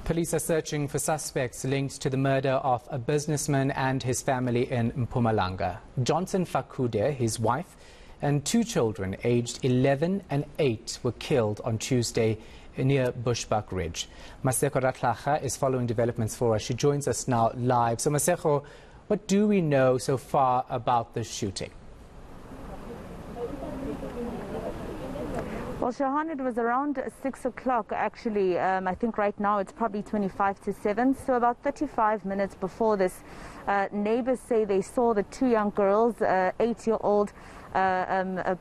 Police are searching for suspects linked to the murder of a businessman and his family in Mpumalanga. Johnson Fakude, his wife, and two children aged 11 and 8 were killed on Tuesday near Bushbuckridge. Masego Rahlaga is following developments for us. She joins us now live. So Masego, what do we know so far about the shooting? Well, Shahan, it was around 6 o'clock actually. I think right now it's probably 25 to 7. So about 35 minutes before this, neighbors say they saw the two young girls, 8-year-old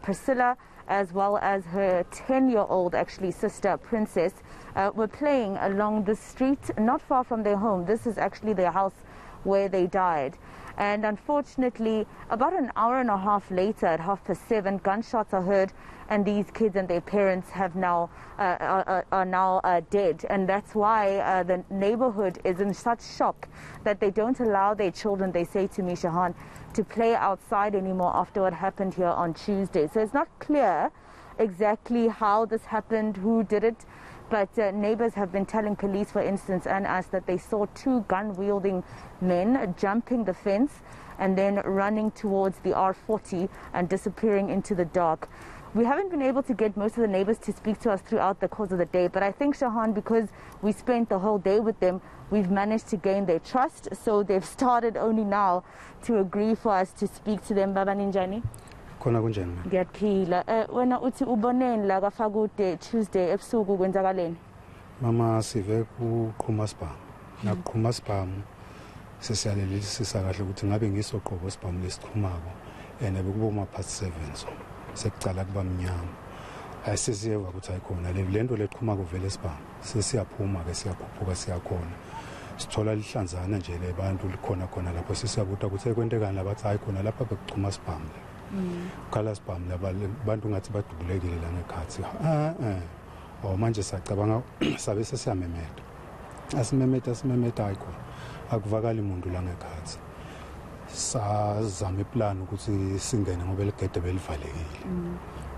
Priscilla, as well as her 10-year-old actually sister, Princess, were playing along the street not far from their home. This is actually their house where they died. And unfortunately, about an hour and a half later, at 7:30, gunshots are heard, and these kids and their parents have now are now dead. And that's why the neighborhood is in such shock that they don't allow their children, they say to me, Shahan, to play outside anymore after what happened here on Tuesday. So it's not clear exactly how this happened, who did it. But neighbors have been telling police, for instance, and us that they saw two gun-wielding men jumping the fence and then running towards the R40 and disappearing into the dark. We haven't been able to get most of the neighbors to speak to us throughout the course of the day, but I think, Shahan, because we spent the whole day with them, we've managed to gain their trust. So they've started only now to agree for us to speak to them. Baba Ninjani? Ngiyaphila. Wena uthi uboneni la kaFakude Tuesday ebusuku kwenzakaleni? Mama sive kuqhuma sibhamu. Naqhuma sibhamu sesiyalelisisa kahle ukuthi ngabe ngisoqobo sibhamu lesiqhumako ene bekuboma past 7 so sekucala kuba mnyama. Ayisiziyeva ukuthi ayikhona lento leqhumako vele sibhamu. Sesiyaphuma ke siyakhuphuka siyakhona. Sithola lihlanzana nje lebantu likhona khona lapho sesiyabuta ukuthi ekwentekani labathi ayikhona lapha bekuqhuma sibhamu. Kala spam labantu ngathi badubulekile la ngekhathi manje sacabanga sabe sesiyamemeta asimemeta ayikho akuvakali umuntu la ngekhathi sazama iplan ukuthi singene ngoba legede belivalekile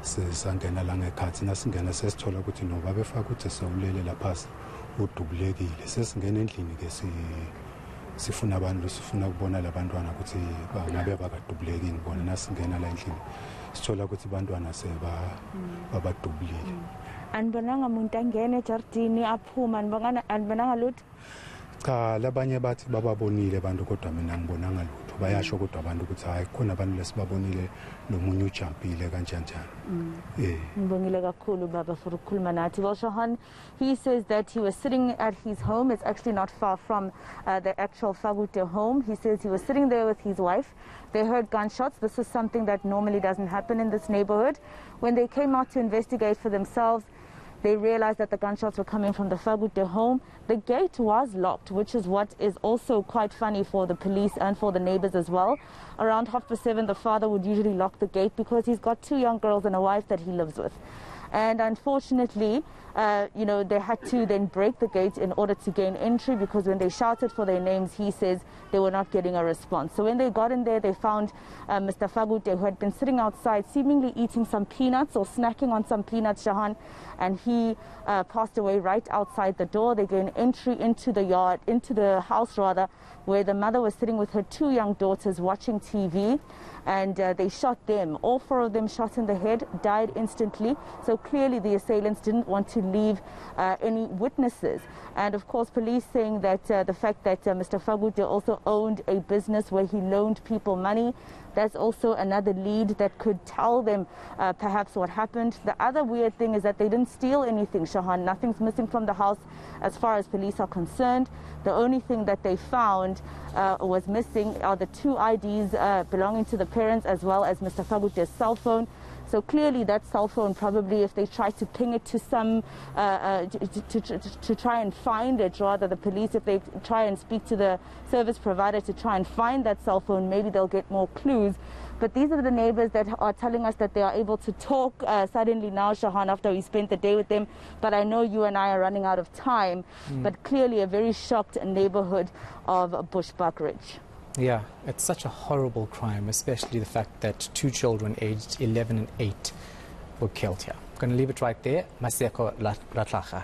sesangena la ngekhathi nasingena sesithola ukuthi no babefaka ukuthi sewulele lapha udubulekile sesingena endlini ke sifuna abantu sifuna ukubona labantwana ukuthi bangabe bakadubuleki ngibona nasingena la endlini sithola ukuthi abantwana babadubulile anibonanga umuntu angena ejardini aphuma anibonanga lutho cha labanye bathi bababonile abantu kodwa mina ngibonanga lutho bayasho kodwa abantu ukuthi hayi khona abantu lesibabonile nomunye ujampile kanjani ngibongile kakhulu baba for ukukhuluma nathi. Well, Shahan, he says that he was sitting at his home. It's actually not far from the actual Fakude home. He says he was sitting there with his wife. They heard gunshots. This is something that normally doesn't happen in this neighborhood. When they came out to investigate for themselves, they realized that the gunshots were coming from the Fakude home. The gate was locked, which is what is also quite funny for the police and for the neighbors as well. Around 7:30, the father would usually lock the gate because he's got two young girls and a wife that he lives with. And unfortunately, they had to then break the gate in order to gain entry because when they shouted for their names, he says they were not getting a response. So when they got in there, they found Mr. Fakude, who had been sitting outside, seemingly eating some peanuts or snacking on some peanuts, Shahan, and he passed away right outside the door. They gained entry into the yard, into the house rather, where the mother was sitting with her two young daughters watching TV, and they shot them. All four of them shot in the head, died instantly. So clearly the assailants didn't want to leave any witnesses. And of course, police saying that the fact that Mr. Fakude also owned a business where he loaned people money, that's also another lead that could tell them perhaps what happened. The other weird thing is that they didn't steal anything, Shahan. Nothing's missing from the house as far as police are concerned. The only thing that they found was missing are the two IDs belonging to the parents as well as Mr. Fakude's cell phone. So clearly that cell phone, probably if they try to ping it to some, to try and find it, rather the police, if they try and speak to the service provider to try and find that cell phone, maybe they'll get more clues. But these are the neighbors that are telling us that they are able to talk suddenly now, Shahan, after we spent the day with them. But I know you and I are running out of time. But clearly a very shocked neighborhood of Bushbuckridge. Yeah, it's such a horrible crime, especially the fact that two children aged 11 and 8 were killed here. I'm going to leave it right there. Masego Rahlaga.